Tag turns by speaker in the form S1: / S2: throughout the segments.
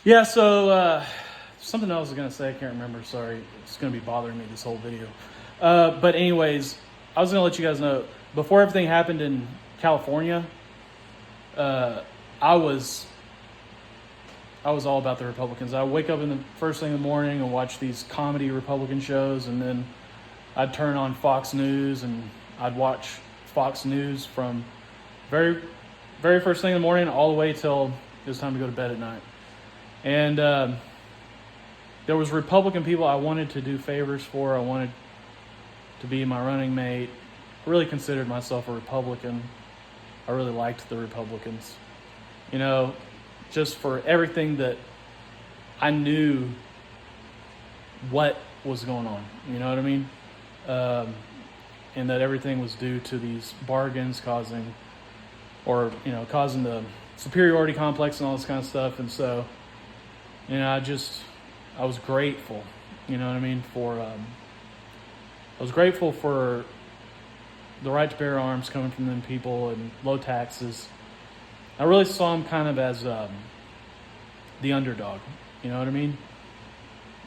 S1: Yeah, so something else I was going to say, I can't remember, sorry. It's going to be bothering me this whole video. But anyways, I was going to let you guys know, before everything happened in California, I was all about the Republicans. I wake up in the first thing in the morning and watch these comedy Republican shows, and then I'd turn on Fox News and I'd watch Fox News from very, very first thing in the morning all the way till it was time to go to bed at night. And there was Republican people I wanted to do favors for. I wanted to be my running mate. I really considered myself a Republican. I really liked the Republicans. You know, just for everything that I knew what was going on. You know what I mean? And that everything was due to these bargains causing the superiority complex and all this kind of stuff. And so, I was grateful, you know what I mean, I was grateful for the right to bear arms coming from them people and low taxes. I really saw them kind of as the underdog, you know what I mean?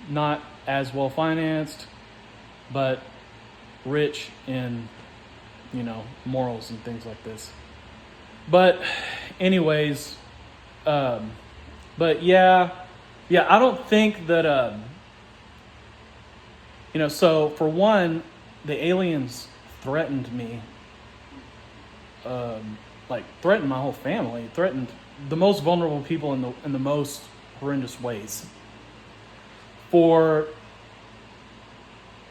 S1: Not as well financed, but rich in, morals and things like this. But anyways, but yeah, I don't think that, so for one, the aliens threatened me, threatened my whole family, threatened the most vulnerable people in the most horrendous ways. For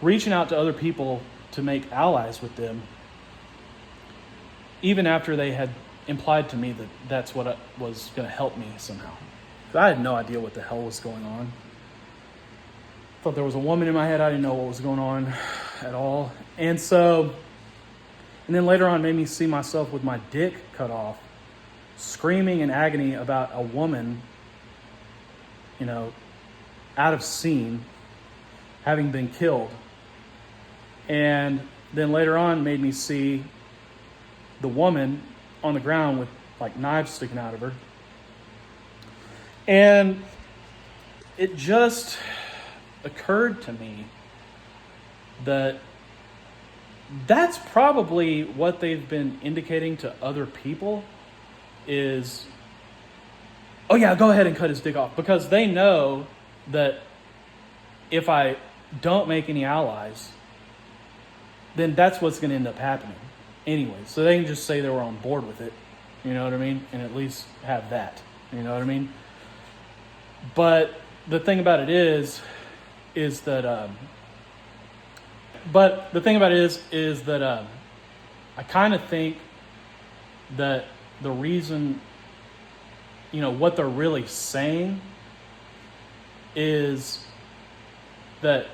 S1: reaching out to other people to make allies with them, even after they had implied to me that that's what was going to help me somehow. I had no idea what the hell was going on. I thought there was a woman in my head. I didn't know what was going on at all. And then later on, it made me see myself with my dick cut off, screaming in agony about a woman, out of scene, having been killed. And then later on, made me see the woman on the ground with knives sticking out of her. And it just occurred to me that that's probably what they've been indicating to other people is, oh yeah, go ahead and cut his dick off. Because they know that if I don't make any allies, then that's what's going to end up happening anyway. So they can just say they were on board with it, you know what I mean? And at least have that, you know what I mean? But the thing about it is that I kind of think that the reason, what they're really saying is that,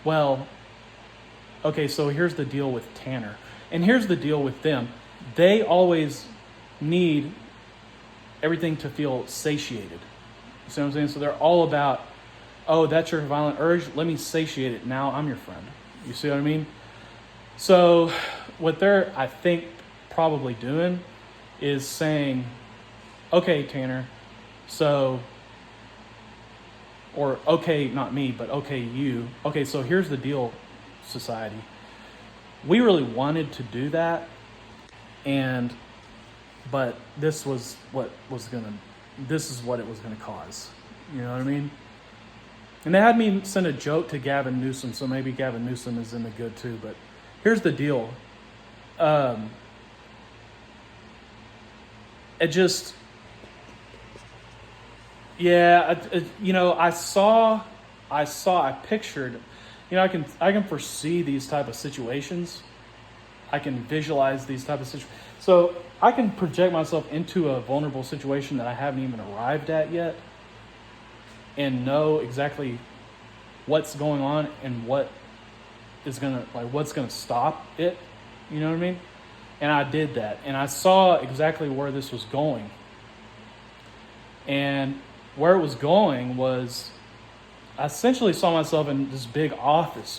S1: well, okay, so here's the deal with Tanner. And here's the deal with them. They always need everything to feel satiated. You see what I'm saying? So they're all about, oh, that's your violent urge. Let me satiate it. Now I'm your friend. You see what I mean? So what they're, I think, probably doing is saying, okay, Tanner, so, or okay, not me, but okay, you. Okay, so here's the deal, society. We really wanted to do that, but this is what it was gonna cause. You know what I mean? And they had me send a joke to Gavin Newsom, so maybe Gavin Newsom is in the good too. But here's the deal. I pictured, I can foresee these type of situations. I can visualize these type of situations. So I can project myself into a vulnerable situation that I haven't even arrived at yet and know exactly what's going on and what's gonna stop it. You know what I mean? And I did that. And I saw exactly where this was going. And where it was going was, I essentially saw myself in this big office,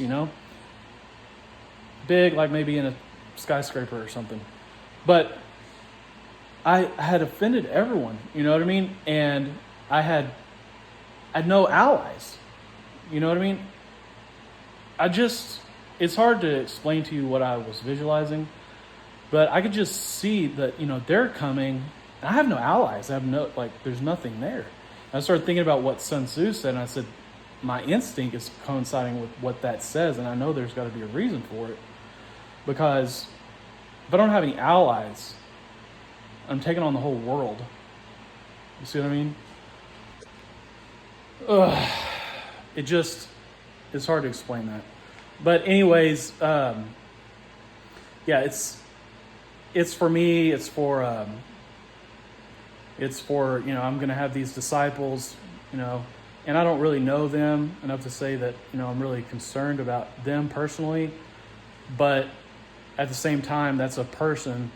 S1: big, like maybe in a skyscraper or something. But I had offended everyone, you know what I mean? And I had no allies. You know what I mean? It's hard to explain to you what I was visualizing, but I could just see that, they're coming. I have no allies. I have there's nothing there. I started thinking about what Sun Tzu said, and I said, my instinct is coinciding with what that says, and I know there's got to be a reason for it. Because if I don't have any allies, I'm taking on the whole world. You see what I mean? It's hard to explain that. But anyways, yeah, it's for me, it's for, I'm going to have these disciples, and I don't really know them enough to say that, I'm really concerned about them personally, but at the same time, that's a person,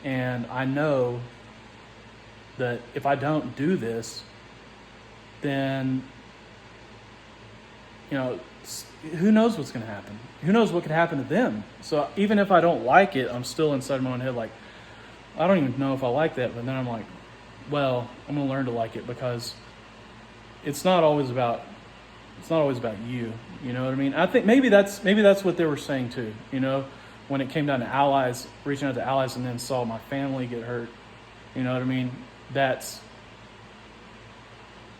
S1: and I know that if I don't do this, then, who knows what's going to happen? Who knows what could happen to them? So even if I don't like it, I'm still inside my own head like, I don't even know if I like that, but then I'm like, well, I'm going to learn to like it, because it's not always about you. You know what I mean? I think maybe that's what they were saying too, when it came down to allies, reaching out to allies, and then saw my family get hurt. You know what I mean? That's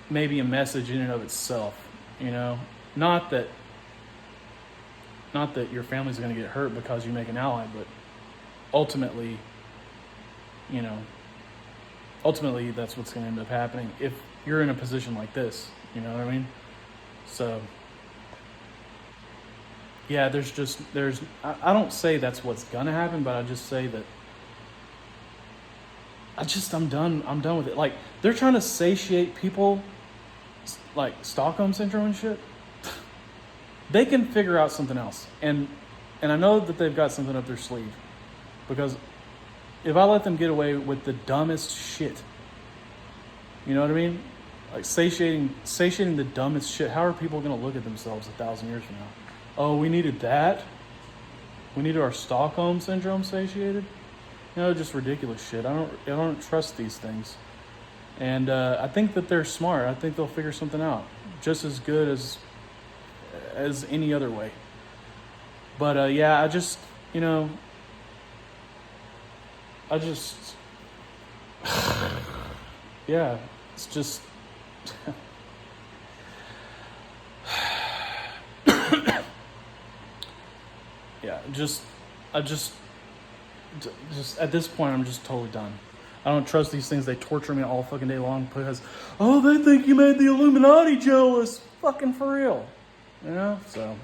S1: maybe a message in and of itself, not that your family's going to get hurt because you make an ally, but ultimately that's what's going to end up happening if you're in a position like this. You know what I mean? So yeah, I don't say that's what's going to happen, but I just say that I'm done with it. Like, they're trying to satiate people like Stockholm Syndrome and shit. They can figure out something else. And I know that they've got something up their sleeve, because if I let them get away with the dumbest shit, you know what I mean? Like satiating the dumbest shit, how are people going to look at themselves 1,000 years from now? Oh, we needed that? We needed our Stockholm Syndrome satiated? Just ridiculous shit. I don't trust these things. And I think that they're smart. I think they'll figure something out just as good as any other way. But yeah, yeah, it's just yeah, I just at this point, I'm just totally done. I don't trust these things. They torture me all fucking day long because, they think you made the Illuminati jealous. Fucking for real. So